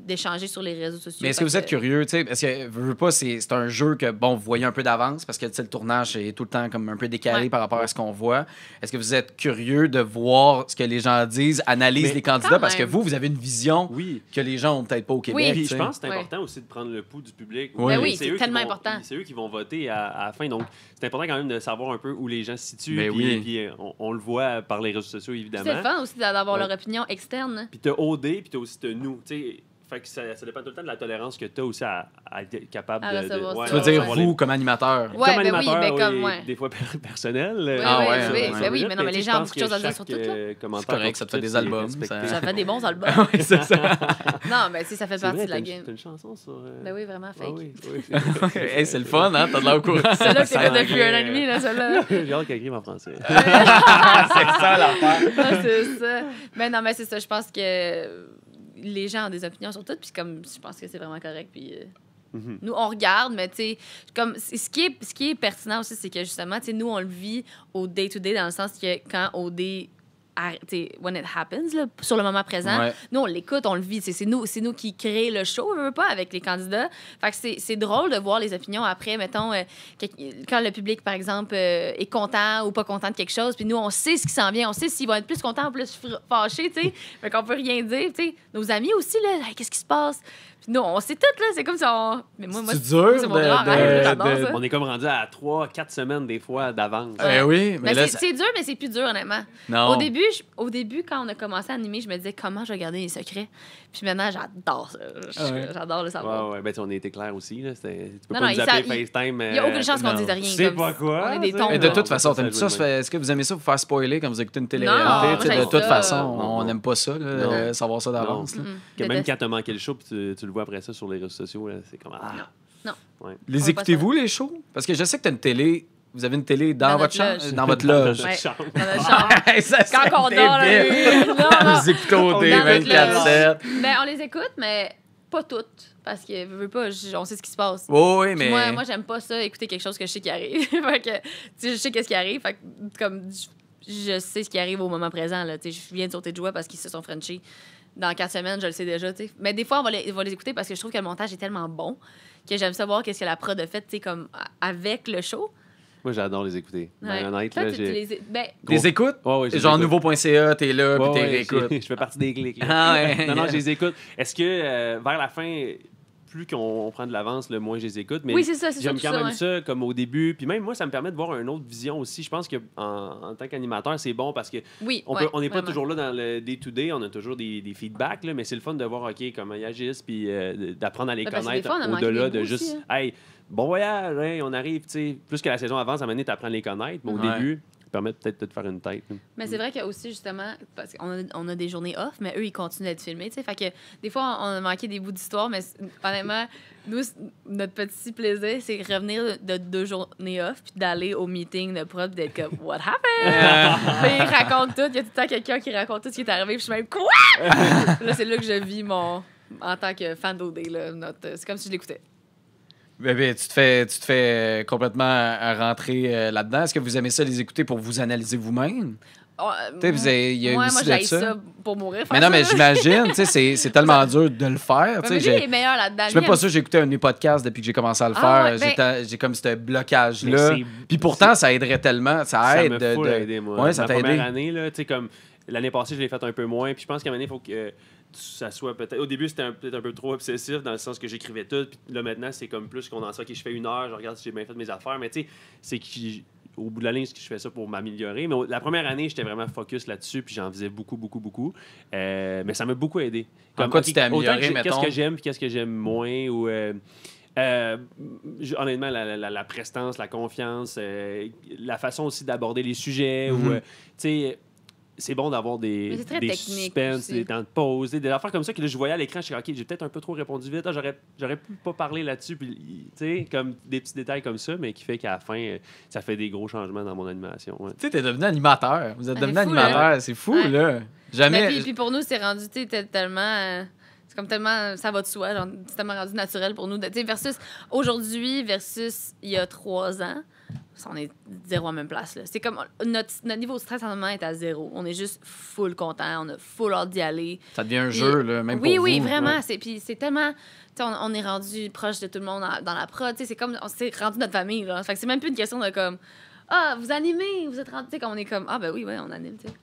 Speaker 2: d'échanger sur les réseaux sociaux.
Speaker 1: Mais est-ce que vous êtes curieux, tu sais, parce que veux pas, c'est un jeu que bon, vous voyez un peu d'avance parce que tu sais, le tournage est tout le temps comme un peu décalé
Speaker 2: Ouais.
Speaker 1: par rapport à ce qu'on voit. Est-ce que vous êtes curieux de voir ce que les gens disent, analysent
Speaker 3: Mais
Speaker 1: les candidats
Speaker 2: quand
Speaker 1: parce que
Speaker 2: même.
Speaker 1: vous avez une vision
Speaker 3: Oui.
Speaker 1: que les gens ont peut-être pas au Québec.
Speaker 2: Oui.
Speaker 3: Puis
Speaker 1: tu
Speaker 3: je
Speaker 1: sais.
Speaker 3: pense que c'est
Speaker 2: Ouais.
Speaker 3: important aussi de prendre le pouls du public.
Speaker 1: Oui. Ben
Speaker 2: oui, c'est
Speaker 3: eux qui
Speaker 2: tellement
Speaker 3: vont-
Speaker 2: important.
Speaker 3: C'est eux qui vont voter à la fin. Donc, c'est important quand même de savoir un peu où les gens se situent.
Speaker 1: Ben
Speaker 3: puis,
Speaker 1: oui.
Speaker 3: puis, on le voit par les réseaux sociaux, évidemment.
Speaker 2: C'est le fun aussi d'avoir
Speaker 3: Ouais.
Speaker 2: leur opinion externe.
Speaker 3: Puis t'as OD, puis t'as aussi nous. Tu sais, fait que ça dépend tout le temps de la tolérance que t'as aussi à être capable
Speaker 2: À recevoir ça.
Speaker 1: Tu veux dire,
Speaker 3: recevoir
Speaker 1: vous, comme animateur.
Speaker 2: Ouais,
Speaker 3: comme
Speaker 2: ben oui,
Speaker 3: animateur,
Speaker 2: ben comme, ouais.
Speaker 3: des fois personnel.
Speaker 1: Ah ouais,
Speaker 2: oui,
Speaker 1: ouais,
Speaker 2: ben oui, mais non, mais les gens ont beaucoup de choses à dire
Speaker 3: chaque,
Speaker 2: sur tout, là.
Speaker 3: commentaire
Speaker 1: C'est correct, ça te fait des
Speaker 3: c'est
Speaker 1: albums,
Speaker 3: respecté.
Speaker 2: Ça fait des bons albums.
Speaker 1: Oui, c'est ça.
Speaker 2: Non, mais si ça fait
Speaker 3: C'est
Speaker 2: partie
Speaker 3: vrai,
Speaker 2: de la
Speaker 3: t'as
Speaker 2: game.
Speaker 3: une chanson sur.
Speaker 2: Ben oui, vraiment,
Speaker 3: Ah
Speaker 2: fake.
Speaker 3: oui,
Speaker 1: Hey, c'est le fun, hein? T'as de l'air au courant.
Speaker 2: Celle-là que t'es
Speaker 3: Ça
Speaker 2: fait
Speaker 3: en
Speaker 2: depuis un an
Speaker 3: anglais.
Speaker 2: et demi, là, celle-là.
Speaker 3: J'ai hâte qu'elle écrive en français.
Speaker 1: c'est ça l'affaire.
Speaker 2: Ah, c'est ça. Mais non, mais c'est ça. Je pense que les gens ont des opinions sur tout, puis comme, je pense que c'est vraiment correct, puis...
Speaker 3: Mhm.
Speaker 2: Nous, on regarde, mais tu sais, comme, ce qui est pertinent aussi, c'est que justement, tu sais, nous, on le vit au day-to-day, dans le sens que quand OD, when it happens, là, sur le moment présent,
Speaker 1: Ouais.
Speaker 2: nous, on l'écoute, on le vit. C'est nous qui créons le show, on veut pas, avec les candidats. Fait que c'est drôle de voir les opinions après, mettons, quand le public, par exemple, est content ou pas content de quelque chose, puis nous, on sait ce qui s'en vient, on sait s'ils vont être plus contents ou plus fâchés, tu sais. Fait qu'on peut rien dire, tu sais. Nos amis aussi, là, hey, qu'est-ce qui se passe? Puis nous, on sait tout, là, c'est comme si on... Mais moi,
Speaker 1: C'est dur
Speaker 2: c'est mon grand rêve, j'adore ça.
Speaker 3: On est comme rendu à 3-4 semaines des fois d'avance.
Speaker 1: Eh oui, mais
Speaker 2: Mais
Speaker 1: là,
Speaker 2: c'est dur, mais c'est plus dur, honnêtement.
Speaker 1: non.
Speaker 2: Au début, quand on a commencé à animer, je me disais comment je vais garder les secrets. Puis maintenant, j'adore ça.
Speaker 1: Ouais.
Speaker 2: J'adore le savoir.
Speaker 3: Ouais, ben, on a été clair aussi. Là. Tu peux
Speaker 2: Non,
Speaker 3: pas
Speaker 2: non,
Speaker 3: nous appeler FaceTime.
Speaker 2: Il n'y a aucune chance qu'on
Speaker 1: non.
Speaker 2: dise rien.
Speaker 3: Tu sais
Speaker 2: comme
Speaker 3: pas
Speaker 2: ça.
Speaker 3: quoi,
Speaker 2: On est des
Speaker 3: tu sais.
Speaker 2: tons.
Speaker 1: Et de
Speaker 2: là.
Speaker 1: toute façon,
Speaker 3: Ça
Speaker 1: t'aimes
Speaker 3: joue
Speaker 1: ça?
Speaker 3: de même.
Speaker 1: Est-ce que vous aimez ça vous faire spoiler quand vous écoutez une
Speaker 2: Non,
Speaker 1: télé-réalité? Tu sais, de
Speaker 2: j'aime
Speaker 1: toute
Speaker 2: ça.
Speaker 1: façon,
Speaker 3: Non.
Speaker 1: on n'aime pas ça, là,
Speaker 3: Non.
Speaker 1: savoir ça d'avance. là.
Speaker 3: Que même
Speaker 2: Déteste.
Speaker 3: quand t'as manqué le show, puis tu le vois après ça sur les réseaux sociaux, là, c'est comme. Ah.
Speaker 2: Non.
Speaker 3: Ouais.
Speaker 1: Les
Speaker 2: On va
Speaker 1: écoutez-vous, les shows? Parce que je sais que t'as une télé... Vous avez une télé dans,
Speaker 2: Dans
Speaker 1: votre
Speaker 2: notre
Speaker 1: chambre?
Speaker 2: loge.
Speaker 1: Dans votre loge.
Speaker 2: Ouais.
Speaker 3: Chambre.
Speaker 2: Dans notre chambre.
Speaker 1: Ça serait
Speaker 2: Quand on dort,
Speaker 1: débile.
Speaker 2: là, non.
Speaker 1: Vous écoutez au
Speaker 2: Dans
Speaker 1: dé
Speaker 2: notre
Speaker 1: 24/7.
Speaker 2: Ben, on les écoute, mais pas toutes. Parce que, veux pas, on sait ce qui se passe.
Speaker 1: Oui,
Speaker 2: Puis
Speaker 1: mais...
Speaker 2: moi, j'aime pas ça, écouter quelque chose que je sais qui arrive. Fait que, tu sais, je sais qu'est-ce qui arrive. Fait que, comme, je sais ce qui arrive au moment présent, là. Tu sais, je viens de sauter de joie parce qu'ils se sont frenchés. Dans 4 semaines, je le sais déjà, tu sais. Mais des fois, on va les écouter parce que je trouve que le montage est tellement bon que j'aime savoir qu'est-ce que la prod a fait, tu sais, comme, avec le show.
Speaker 3: Moi, j'adore les écouter.
Speaker 2: Ouais.
Speaker 3: Ben, honnête,
Speaker 2: Toi,
Speaker 3: là,
Speaker 2: tu
Speaker 3: j'ai.
Speaker 2: les... Ben,
Speaker 1: Des écoutes?
Speaker 3: Ouais, ouais, je les
Speaker 1: Genre
Speaker 3: écoute.
Speaker 1: nouveau.ca, t'es là, puis
Speaker 3: Ouais,
Speaker 1: t'es
Speaker 3: ouais,
Speaker 1: réécoutes.
Speaker 3: je fais partie des clics. là.
Speaker 1: Ah ouais.
Speaker 3: Non, je les écoute. Est-ce que vers la fin, plus qu'on prend de l'avance, le moins je les écoute? Mais
Speaker 2: oui, c'est ça, c'est
Speaker 3: j'aime
Speaker 2: ça.
Speaker 3: quand même ça comme au début. Puis même moi, ça me permet de voir une autre vision aussi. Je pense qu'en en tant qu'animateur, c'est bon parce que
Speaker 2: Oui,
Speaker 3: on n'est pas
Speaker 2: vraiment.
Speaker 3: toujours là dans le day-to-day. On a toujours des feedbacks, là, mais c'est le fun de voir OK, comment ils agissent, puis d'apprendre à les
Speaker 2: Ouais, parce que des
Speaker 3: connaître
Speaker 2: fois, on a manqué
Speaker 3: au-delà
Speaker 2: des
Speaker 3: de
Speaker 2: bouts
Speaker 3: juste
Speaker 2: aussi, hein.
Speaker 3: Hey, bon voyage, hein, on arrive, tu sais, plus que la saison avance, à un moment donné, tu apprends à les connaître. Mais au
Speaker 1: Ouais.
Speaker 3: début, ça permet peut-être de te faire une tête.
Speaker 2: Mais c'est vrai qu'il y a aussi, justement, parce qu'on a des journées off, mais eux, ils continuent d'être filmés, tu sais. Fait que des fois, on a manqué des bouts d'histoire, mais honnêtement, nous, notre petit plaisir, c'est revenir de 2 journées off, puis d'aller au meeting de prod, puis d'être comme, What happened? Puis ils racontent tout. Il y a tout le temps quelqu'un qui raconte tout ce qui est arrivé, puis je suis même, Quoi? Là, c'est là que je vis en tant que fan d'OD, là. C'est comme si je l'écoutais.
Speaker 1: Bébé, tu te fais complètement rentrer là-dedans. Est-ce que vous aimez ça les écouter pour vous analyser vous-même?
Speaker 2: Oh,
Speaker 1: Tu sais, il y a
Speaker 2: moi,
Speaker 1: aussi de
Speaker 2: j'haïs
Speaker 1: ça.
Speaker 2: ça pour mourir.
Speaker 1: Mais
Speaker 2: faire
Speaker 1: non, mais
Speaker 2: ça.
Speaker 1: j'imagine, tu sais, c'est tellement dur de le faire. Tu
Speaker 2: Mais
Speaker 1: sais,
Speaker 2: lui, il est meilleur là-dedans.
Speaker 1: je suis même
Speaker 2: Lui,
Speaker 1: pas sûr que j'ai écouté un de mes podcasts depuis que j'ai commencé à le
Speaker 2: Ah
Speaker 1: faire.
Speaker 2: ouais,
Speaker 1: J'ai comme ce blocage-là.
Speaker 3: Mais c'est-
Speaker 1: Puis pourtant, ça aiderait tellement. Ça
Speaker 3: Ça
Speaker 1: aide
Speaker 3: m'a full aidé, moi.
Speaker 1: Ouais, ça
Speaker 3: Ma
Speaker 1: t'a
Speaker 3: première
Speaker 1: aidé.
Speaker 3: année, là, tu sais, comme l'année passée, je l'ai fait un peu moins. Puis je pense qu'à un moment donné, il faut que ça soit peut-être. Au début, c'était peut-être un peu trop obsessif dans le sens que j'écrivais tout. Puis là, maintenant, c'est comme plus condensé. OK, je fais 1 heure, je regarde si j'ai bien fait mes affaires. Mais tu sais, c'est qu'au bout de la ligne, je fais ça pour m'améliorer. Mais la première année, j'étais vraiment focus là-dessus. Puis j'en faisais beaucoup, beaucoup, beaucoup. Mais ça m'a beaucoup aidé.
Speaker 1: En quoi tu t'es
Speaker 3: autant
Speaker 1: amélioré,
Speaker 3: qu'est-ce
Speaker 1: mettons?
Speaker 3: que j'aime, puis qu'est-ce que j'aime moins. Ou. Honnêtement, la prestance, la confiance, la façon aussi d'aborder les sujets. Ou, tu sais, c'est bon d'avoir
Speaker 2: Mais c'est très
Speaker 3: des
Speaker 2: technique
Speaker 3: suspens,
Speaker 2: aussi.
Speaker 3: des temps de pause, des affaires comme ça que là, je voyais à l'écran, je suis OK, j'ai peut-être un peu trop répondu vite. Ah, j'aurais pu pas parler là-dessus. Puis, tu sais, comme des petits détails comme ça, mais qui fait qu'à la fin, ça fait des gros changements dans mon animation. Ouais.
Speaker 1: Tu sais, t'es devenu animateur. Vous êtes
Speaker 2: Ah,
Speaker 1: devenu
Speaker 2: c'est fou,
Speaker 1: animateur. C'est fou,
Speaker 2: Ouais.
Speaker 1: là. Jamais.
Speaker 2: Mais puis pour nous, c'est rendu, tu sais, tellement... c'est comme tellement... Ça va de soi. Genre, c'est tellement rendu naturel pour nous. Tu sais, versus aujourd'hui, versus il y a 3 ans, on est 0 à la même place. Là. C'est comme... Notre niveau de stress en ce moment est à 0. On est juste full content. On a full hâte d'y aller.
Speaker 1: Ça devient un
Speaker 2: Puis-
Speaker 1: jeu, là, même
Speaker 2: oui,
Speaker 1: pour
Speaker 2: oui,
Speaker 1: vous.
Speaker 2: vraiment.
Speaker 1: Ouais.
Speaker 2: Puis c'est tellement... Tu sais, on est rendu proche de tout le monde dans la prod. Tu sais, c'est comme... On s'est rendu notre famille, là. Fait que c'est même plus une question de comme... Ah, vous animez, vous êtes rendu... Tu sais, comme on est comme... Ah, ben oui, on anime, tu sais.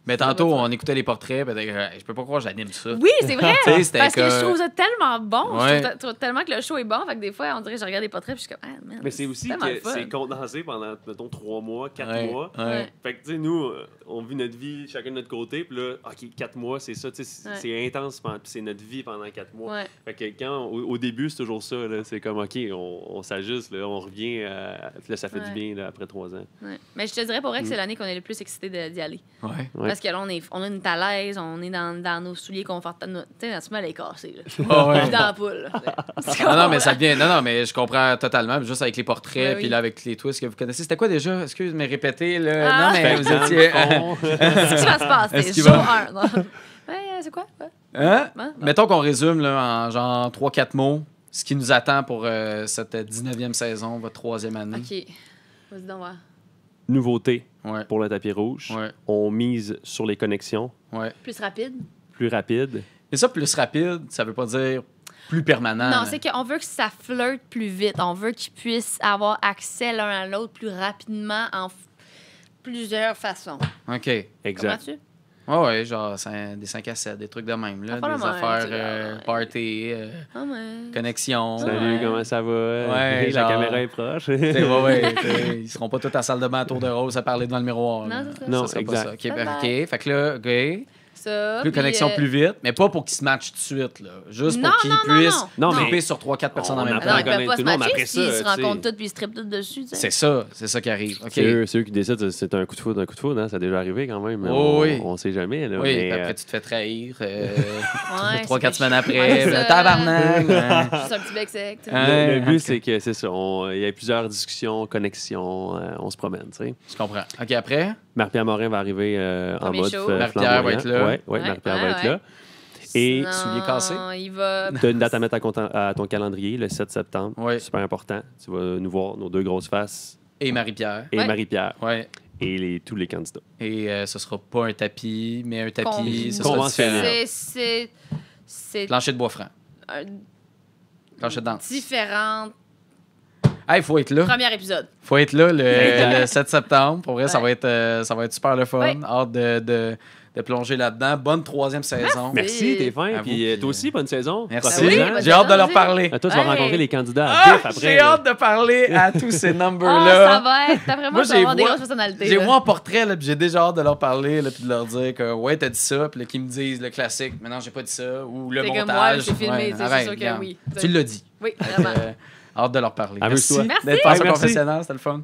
Speaker 1: Mais tantôt, on écoutait les portraits. Je peux pas croire que j'anime ça.
Speaker 2: Oui, c'est vrai!
Speaker 1: Tu sais, c'était
Speaker 2: Parce que
Speaker 1: que-
Speaker 2: je trouve ça tellement bon.
Speaker 1: Ouais.
Speaker 2: Je trouve tellement que le show est bon. Fait que des fois, on dirait que je regarde les portraits puis je suis comme, ah, man.
Speaker 3: Mais c'est aussi
Speaker 2: tellement le
Speaker 3: que
Speaker 2: fun.
Speaker 3: c'est condensé pendant, mettons, 3 mois, 4
Speaker 1: Ouais,
Speaker 3: mois.
Speaker 1: ouais.
Speaker 2: Ouais.
Speaker 3: Fait que, tu sais, nous, on vit notre vie chacun de notre côté, puis là, OK, 4 mois, c'est ça, tu sais,
Speaker 2: Ouais.
Speaker 3: c'est intense, puis c'est notre vie pendant 4 mois.
Speaker 2: Ouais.
Speaker 3: Fait que quand, au début, c'est toujours ça, là, c'est comme, OK, on s'ajuste, là, on revient, puis là, ça fait
Speaker 2: Ouais.
Speaker 3: du bien, là, après 3 ans.
Speaker 2: Ouais. Mais je te dirais pour vrai que
Speaker 3: Mm.
Speaker 2: c'est l'année qu'on est le plus excité d'y aller.
Speaker 1: Ouais.
Speaker 3: Ouais.
Speaker 2: Parce que là, on a une talaise, on est dans nos souliers confortables. Tu sais, la semelle est cassée. Là.
Speaker 1: Ah ouais.
Speaker 2: On est dans la poule.
Speaker 1: Non, mais ça devient. Non, mais je comprends totalement. Juste avec les portraits,
Speaker 2: Ben oui.
Speaker 1: puis là, avec les twists que vous connaissez. C'était quoi déjà? Excuse, mais répétez, là.
Speaker 2: Ah.
Speaker 1: Non, mais vous étiez.
Speaker 2: Qu'est-ce qui va se passer?
Speaker 1: Est-ce qu'il
Speaker 2: Jour
Speaker 1: va-
Speaker 2: 1. Ouais, c'est quoi? Ouais.
Speaker 1: Hein?
Speaker 2: Bon.
Speaker 1: Mettons qu'on résume là, en genre 3-4 mots ce qui nous attend pour cette 19e saison, votre 3e année.
Speaker 2: OK. Vas-y donc voir.
Speaker 3: Nouveauté
Speaker 1: Ouais.
Speaker 3: pour le tapis rouge.
Speaker 1: Ouais.
Speaker 3: On mise sur les connexions
Speaker 1: Ouais.
Speaker 2: Plus rapide?
Speaker 3: plus rapides.
Speaker 1: Mais ça, plus rapide, ça veut pas dire plus permanent.
Speaker 2: Non,
Speaker 1: là.
Speaker 2: c'est qu'on veut que ça flirte plus vite. On veut qu'ils puissent avoir accès l'un à l'autre plus rapidement en plusieurs façons.
Speaker 1: OK.
Speaker 3: Exact.
Speaker 2: Comprends-tu?
Speaker 1: Ouais, genre des 5 à 7, des trucs de même. Là,
Speaker 2: Pas
Speaker 1: des
Speaker 2: de même,
Speaker 1: affaires
Speaker 2: tu vois, ouais.
Speaker 1: party,
Speaker 2: Ah ouais.
Speaker 1: connexion.
Speaker 3: Salut,
Speaker 2: Ouais.
Speaker 3: comment ça va?
Speaker 1: Ouais,
Speaker 3: la
Speaker 1: genre-
Speaker 3: caméra est proche.
Speaker 1: Ils seront pas tous à la salle de bain à tour de rose à parler devant le miroir. là.
Speaker 2: Non, c'est ça.
Speaker 3: Non,
Speaker 1: Ça sera pas
Speaker 3: exact.
Speaker 1: ça. OK,
Speaker 2: Bye
Speaker 1: ben,
Speaker 2: bye.
Speaker 1: OK. Fait que là, OK.
Speaker 2: Ça.
Speaker 1: Plus
Speaker 2: puis,
Speaker 1: connexion plus vite, mais pas pour qu'ils se matchent tout de suite. Là. Juste
Speaker 2: Non,
Speaker 1: pour qu'ils
Speaker 2: non, non,
Speaker 1: puissent
Speaker 3: non. Non,
Speaker 1: triper
Speaker 3: mais-
Speaker 1: sur 3-4 personnes en
Speaker 3: On
Speaker 1: même
Speaker 2: Ah
Speaker 3: apprend
Speaker 1: temps.
Speaker 2: non, ils
Speaker 3: à
Speaker 2: peuvent pas
Speaker 3: connaître
Speaker 2: se
Speaker 3: tout le monde
Speaker 2: matcher
Speaker 3: après
Speaker 2: s'ils
Speaker 3: ça,
Speaker 2: se
Speaker 3: tu sais.
Speaker 2: rencontrent tous puis ils se trippent tous dessus. Tu sais.
Speaker 1: C'est ça qui arrive. OK.
Speaker 3: C'est eux qui décident, c'est un coup de foudre, hein? Ça a déjà arrivé quand même.
Speaker 1: Oh, oui.
Speaker 3: On sait jamais. Là,
Speaker 1: Oui,
Speaker 3: mais,
Speaker 1: puis après, tu te fais trahir
Speaker 2: Ouais,
Speaker 1: 3-4
Speaker 2: c'est
Speaker 1: semaines
Speaker 2: fait
Speaker 1: après.
Speaker 2: chier. Ouais,
Speaker 1: Tabarnak! hein.
Speaker 2: Juste un petit bec sec. tu sais.
Speaker 1: Hein?
Speaker 3: le
Speaker 1: en
Speaker 3: but,
Speaker 1: tout
Speaker 3: c'est que c'est ça. Il y a plusieurs discussions, connexions, on se promène. Tu sais.
Speaker 1: Je comprends. OK, après?
Speaker 3: Marie-Pierre Morin va arriver en
Speaker 2: Premier
Speaker 3: mode
Speaker 2: show.
Speaker 1: Marie-Pierre va être là.
Speaker 3: Oui,
Speaker 2: Ouais,
Speaker 3: Marie-Pierre
Speaker 2: ouais,
Speaker 3: va être
Speaker 2: ouais.
Speaker 3: là. Et
Speaker 2: Sinon,
Speaker 1: souliers cassés.
Speaker 2: Il va.
Speaker 3: tu as une date à mettre à ton calendrier, le 7 septembre.
Speaker 1: Oui.
Speaker 3: Super important. Tu vas nous voir, nos deux grosses faces,
Speaker 1: Et Marie-Pierre.
Speaker 3: et
Speaker 2: Ouais.
Speaker 3: Marie-Pierre,
Speaker 1: Ouais.
Speaker 3: et tous les candidats.
Speaker 1: Et ce sera pas un tapis, mais un tapis,
Speaker 2: Con-
Speaker 1: ce sera
Speaker 3: Conventionnel.
Speaker 1: différent.
Speaker 2: C'est
Speaker 1: Plancher de bois franc. Plancher de danse.
Speaker 2: différent.
Speaker 1: Hey, faut être là.
Speaker 2: Premier épisode.
Speaker 1: Faut être là
Speaker 3: Exact.
Speaker 1: le 7 septembre. Pour vrai, ça
Speaker 2: Ouais.
Speaker 1: va être super le fun.
Speaker 2: Ouais.
Speaker 1: Hâte de plonger là-dedans. Bonne 3e saison.
Speaker 3: Merci, t'es fin.
Speaker 1: À vous,
Speaker 3: Puis
Speaker 1: puis,
Speaker 3: toi aussi, bonne saison.
Speaker 1: Merci.
Speaker 2: Ben oui,
Speaker 3: Profite-en.
Speaker 2: bonne
Speaker 1: J'ai hâte de leur
Speaker 2: saison.
Speaker 1: parler.
Speaker 3: Toi, tu vas
Speaker 2: Hey.
Speaker 3: rencontrer les candidats à
Speaker 1: Ah,
Speaker 3: vif après.
Speaker 1: j'ai
Speaker 3: là.
Speaker 1: hâte de parler à tous ces
Speaker 2: Ah,
Speaker 1: numbers-là.
Speaker 2: ça va être. D'après
Speaker 1: Moi,
Speaker 2: moi, ça va
Speaker 1: j'ai
Speaker 2: avoir des
Speaker 1: vois-
Speaker 2: grosses personnalités.
Speaker 1: J'ai
Speaker 2: là.
Speaker 1: moi en portrait, là, puis j'ai déjà hâte de leur parler, là, puis de leur dire que ouais, t'as dit ça, puis là, qu'ils me disent le classique, mais non, j'ai pas dit ça, ou le
Speaker 2: C'est
Speaker 1: montage.
Speaker 2: comme moi, c'est filmé,
Speaker 1: Ouais,
Speaker 2: tu sais,
Speaker 1: arrête,
Speaker 2: c'est sûr que
Speaker 1: regarde.
Speaker 2: oui.
Speaker 1: Tu l'as dit.
Speaker 2: Oui,
Speaker 1: Fait que,
Speaker 2: vraiment.
Speaker 1: hâte de leur parler.
Speaker 3: Amuse-toi.
Speaker 1: Merci
Speaker 2: Merci.
Speaker 1: d'être pas
Speaker 3: Hey, merci.
Speaker 1: confessionnal, c'était le fun.